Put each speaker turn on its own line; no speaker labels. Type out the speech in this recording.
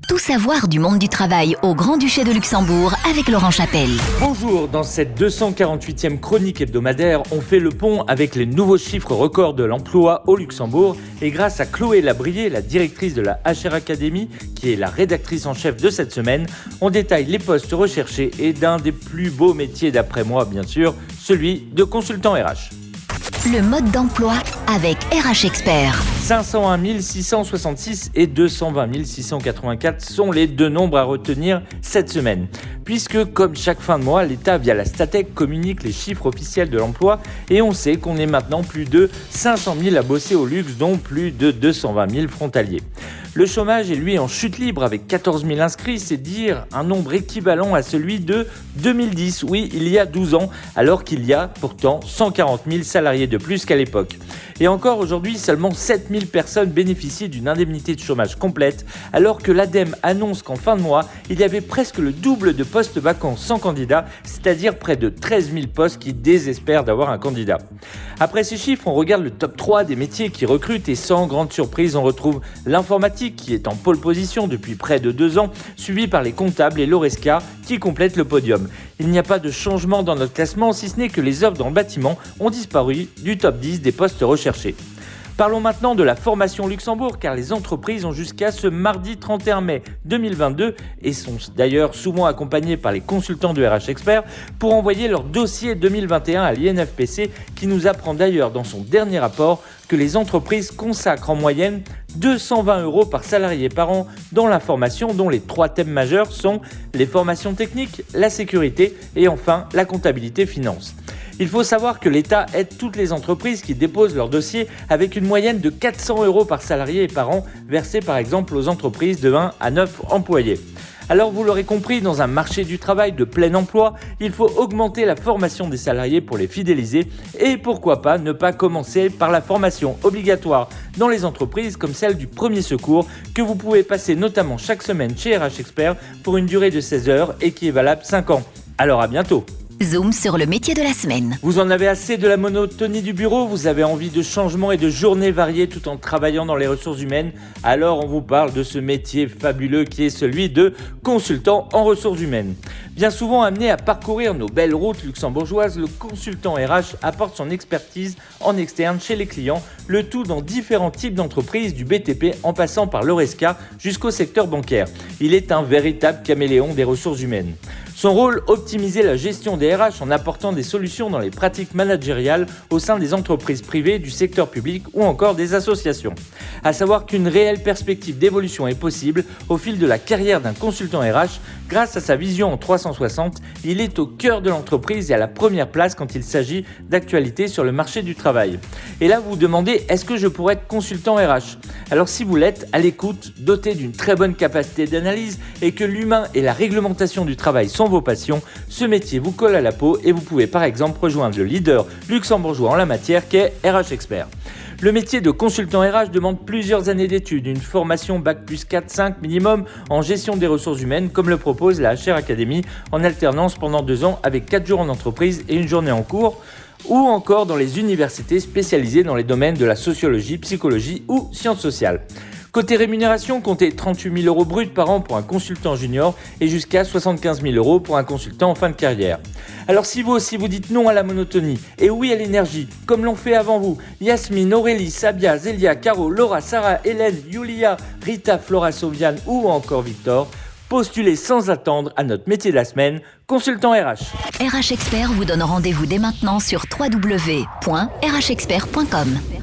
Tout savoir du monde du travail au Grand-Duché de Luxembourg avec Laurent Chapelle.
Bonjour, dans cette 248e chronique hebdomadaire, on fait le pont avec les nouveaux chiffres records de l'emploi au Luxembourg et grâce à Chloé Labrier, la directrice de la HR Academy, qui est la rédactrice en chef de cette semaine, on détaille les postes recherchés et d'un des plus beaux métiers d'après moi bien sûr, celui de consultant RH.
Le mode d'emploi avec RH Expert.
501 666 et 220 684 sont les deux nombres à retenir cette semaine. Puisque, comme chaque fin de mois, l'État, via la Statec, communique les chiffres officiels de l'emploi et on sait qu'on est maintenant plus de 500 000 à bosser au luxe, dont plus de 220 000 frontaliers. Le chômage est lui en chute libre avec 14 000 inscrits, c'est dire un nombre équivalent à celui de 2010, oui, il y a 12 ans, alors qu'il y a pourtant 140 000 salariés de plus qu'à l'époque. Et encore aujourd'hui, seulement 7 000 personnes bénéficient d'une indemnité de chômage complète, alors que l'ADEME annonce qu'en fin de mois, il y avait presque le double de postes vacants sans candidat, c'est-à-dire près de 13 000 postes qui désespèrent d'avoir un candidat. Après ces chiffres, on regarde le top 3 des métiers qui recrutent et sans grande surprise, on retrouve l'informatique qui est en pole position depuis près de 2 ans, suivi par les comptables et l'Oresca qui complètent le podium. Il n'y a pas de changement dans notre classement, si ce n'est que les offres dans le bâtiment ont disparu du top 10 des postes recherchés. Parlons maintenant de la formation Luxembourg, car les entreprises ont jusqu'à ce mardi 31 mai 2022 et sont d'ailleurs souvent accompagnées par les consultants de RH Expert pour envoyer leur dossier 2021 à l'INFPC qui nous apprend d'ailleurs dans son dernier rapport que les entreprises consacrent en moyenne 220 € par salarié par an dans la formation, dont les 3 thèmes majeurs sont les formations techniques, la sécurité et enfin la comptabilité finance. Il faut savoir que l'État aide toutes les entreprises qui déposent leur dossier avec une moyenne de 400 € par salarié et par an, versés par exemple aux entreprises de 1 à 9 employés. Alors vous l'aurez compris, dans un marché du travail de plein emploi, il faut augmenter la formation des salariés pour les fidéliser et pourquoi pas ne pas commencer par la formation obligatoire dans les entreprises comme celle du premier secours que vous pouvez passer notamment chaque semaine chez RH Expert pour une durée de 16 heures et qui est valable 5 ans. Alors à bientôt.
Zoom sur le métier de la semaine.
Vous en avez assez de la monotonie du bureau, vous avez envie de changements et de journées variées tout en travaillant dans les ressources humaines. Alors on vous parle de ce métier fabuleux qui est celui de consultant en ressources humaines. Bien souvent amené à parcourir nos belles routes luxembourgeoises, le consultant RH apporte son expertise en externe chez les clients, le tout dans différents types d'entreprises, du BTP en passant par l'Oresca jusqu'au secteur bancaire. Il est un véritable caméléon des ressources humaines. Son rôle, optimiser la gestion des RH en apportant des solutions dans les pratiques managériales au sein des entreprises privées, du secteur public ou encore des associations. À savoir qu'une réelle perspective d'évolution est possible au fil de la carrière d'un consultant RH. Grâce à sa vision en 360, il est au cœur de l'entreprise et à la première place quand il s'agit d'actualités sur le marché du travail. Et là, vous vous demandez, est-ce que je pourrais être consultant RH ? Alors si vous l'êtes, à l'écoute, doté d'une très bonne capacité d'analyse et que l'humain et la réglementation du travail sont vos passions, ce métier vous colle à la peau et vous pouvez par exemple rejoindre le leader luxembourgeois en la matière qu'est RH Expert. Le métier de consultant RH demande plusieurs années d'études, une formation Bac plus 4-5 minimum en gestion des ressources humaines comme le propose la HR Academy en alternance pendant 2 ans avec 4 jours en entreprise et une journée en cours, ou encore dans les universités spécialisées dans les domaines de la sociologie, psychologie ou sciences sociales. Côté rémunération, comptez 38 000 € bruts par an pour un consultant junior et jusqu'à 75 000 € pour un consultant en fin de carrière. Alors si vous aussi vous dites non à la monotonie et oui à l'énergie, comme l'ont fait avant vous Yasmine, Aurélie, Sabia, Zélia, Caro, Laura, Sarah, Hélène, Yulia, Rita, Flora, Sofiane ou encore Victor, postulez sans attendre à notre métier de la semaine, consultant RH.
RH Expert vous donne rendez-vous dès maintenant sur www.rhexpert.com.